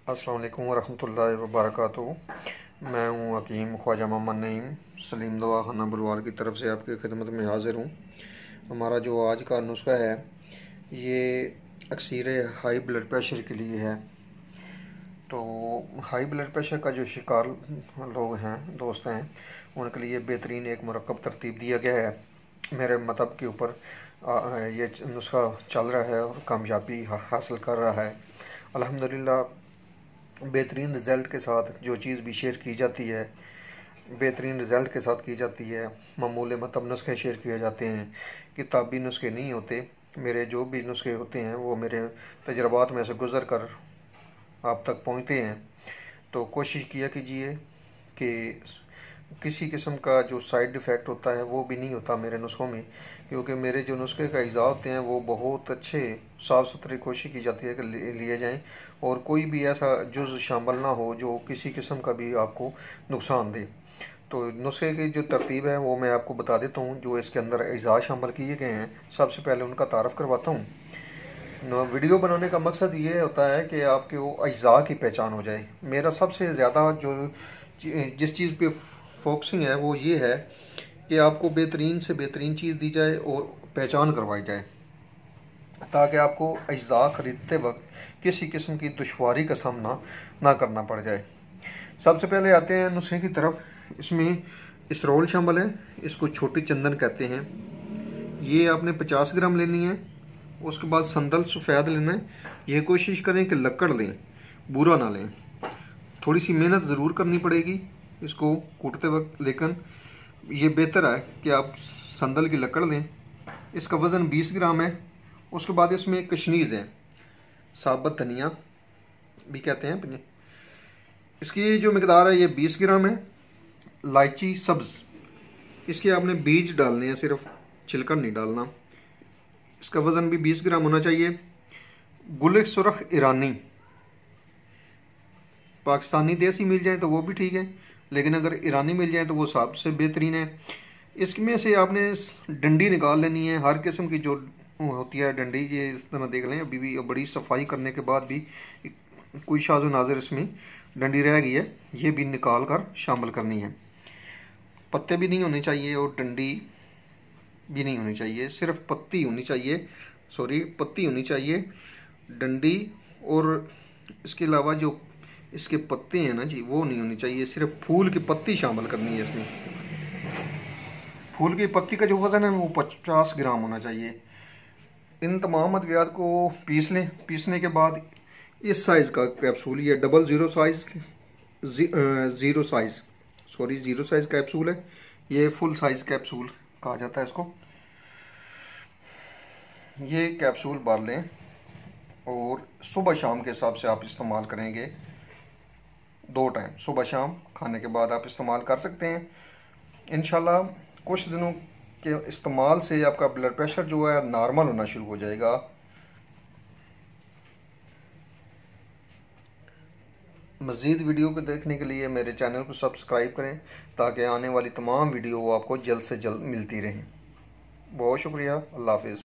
अस्सलाम वालेकुम वरहमतुल्लाहि वबरकातुहू। मैं हूँ हकीम ख्वाजा मोहम्मद नईम सलीम दवाखाना बुलवाल की तरफ से आपकी खिदमत में हाज़िर हूँ। हमारा जो आज का नुस्खा है ये अक्सर हाई ब्लड प्रेशर के लिए है। तो हाई ब्लड प्रेशर का जो शिकार लोग हैं, दोस्त हैं, उनके लिए बेहतरीन एक मुरक्कब तरतीब दिया गया है। मेरे मतब के ऊपर ये नुस्खा चल रहा है और कामयाबी हासिल कर रहा है अल्हम्दुलिल्लाह। बेहतरीन रिज़ल्ट के साथ जो चीज़ भी शेयर की जाती है, बेहतरीन रिज़ल्ट के साथ की जाती है। मामूल मतलब नुस्खे शेयर किए जाते हैं, किताबी नुस्खे नहीं होते। मेरे जो भी नुस्खे होते हैं वो मेरे तजर्बात में से गुज़र कर आप तक पहुँचते हैं। तो कोशिश किया कीजिए कि किसी किस्म का जो साइड इफ़ेक्ट होता है वो भी नहीं होता मेरे नुस्खों में, क्योंकि मेरे जो नुस्खे का अज्जा होते हैं वो बहुत अच्छे साफ़ सुथरी कोशिश की जाती है कि लिए जाएं और कोई भी ऐसा जुज़ शामिल ना हो जो किसी किस्म का भी आपको नुकसान दे। तो नुस्खे की जो तरतीब है वो मैं आपको बता देता हूँ। जो इसके अंदर अज्जा शामिल किए गए हैं, सबसे पहले उनका तारफ़ करवाता हूँ। वीडियो बनाने का मकसद ये होता है कि आपके वो अज्जा की पहचान हो जाए। मेरा सबसे ज़्यादा जो जिस चीज़ पे फोकसिंग है वो ये है कि आपको बेहतरीन से बेहतरीन चीज़ दी जाए और पहचान करवाई जाए, ताकि आपको अज्जा ख़रीदते वक्त किसी किस्म की दुश्वारी का सामना ना करना पड़ जाए। सबसे पहले आते हैं नुस्खे की तरफ। इसमें इसरोल शामिल है, इसको छोटी चंदन कहते हैं। ये आपने 50 ग्राम लेनी है। उसके बाद संदल सफ़ेद लेना है। यह कोशिश करें कि लकड़ लें, बुरा ना लें। थोड़ी सी मेहनत ज़रूर करनी पड़ेगी इसको कूटते वक्त, लेकिन ये बेहतर है कि आप संदल की लकड़ लें। इसका वज़न 20 ग्राम है। उसके बाद इसमें कशनीज़ है, साबुत धनिया भी कहते हैं। इसकी जो मकदार है ये 20 ग्राम है। इलायची सब्ज़, इसके आपने बीज डालने हैं, सिर्फ छिलका नहीं डालना। इसका वज़न भी 20 ग्राम होना चाहिए। गुल सुरख ईरानी, पाकिस्तानी देसी मिल जाए तो वो भी ठीक है, लेकिन अगर ईरानी मिल जाए तो वो सबसे बेहतरीन है। इसमें से आपने डंडी निकाल लेनी है। हर किस्म की जो होती है डंडी, ये इस तरह देख लें, अभी भी बड़ी सफाई करने के बाद भी कोई शाज़ो नाज़िर इसमें डंडी रह गई है, ये भी निकाल कर शामिल करनी है। पत्ते भी नहीं होने चाहिए और डंडी भी नहीं होनी चाहिए, सिर्फ पत्ती होनी चाहिए, पत्ती होनी चाहिए। डंडी और इसके अलावा जो इसके पत्ते हैं ना जी, वो नहीं होनी चाहिए। सिर्फ फूल की पत्ती शामिल करनी है इसमें। फूल की पत्ती का जो वज़न है वो 50 ग्राम होना चाहिए। इन तमाम अद्वियात को पीस लें। पीसने के बाद इस साइज़ का कैप्सूल, ये ज़ीरो साइज़ कैप्सूल है। ये फुल साइज़ कैप्सूल कहा जाता है इसको। ये कैप्सूल भर लें और सुबह शाम के हिसाब से आप इस्तेमाल करेंगे। 2 टाइम, सुबह शाम खाने के बाद आप इस्तेमाल कर सकते हैं। इंशाल्लाह कुछ दिनों के इस्तेमाल से आपका ब्लड प्रेशर जो है नॉर्मल होना शुरू हो जाएगा। मज़ीद वीडियो को देखने के लिए मेरे चैनल को सब्सक्राइब करें, ताकि आने वाली तमाम वीडियो आपको जल्द से जल्द मिलती रहें। बहुत शुक्रिया। अल्लाह हाफ़िज़।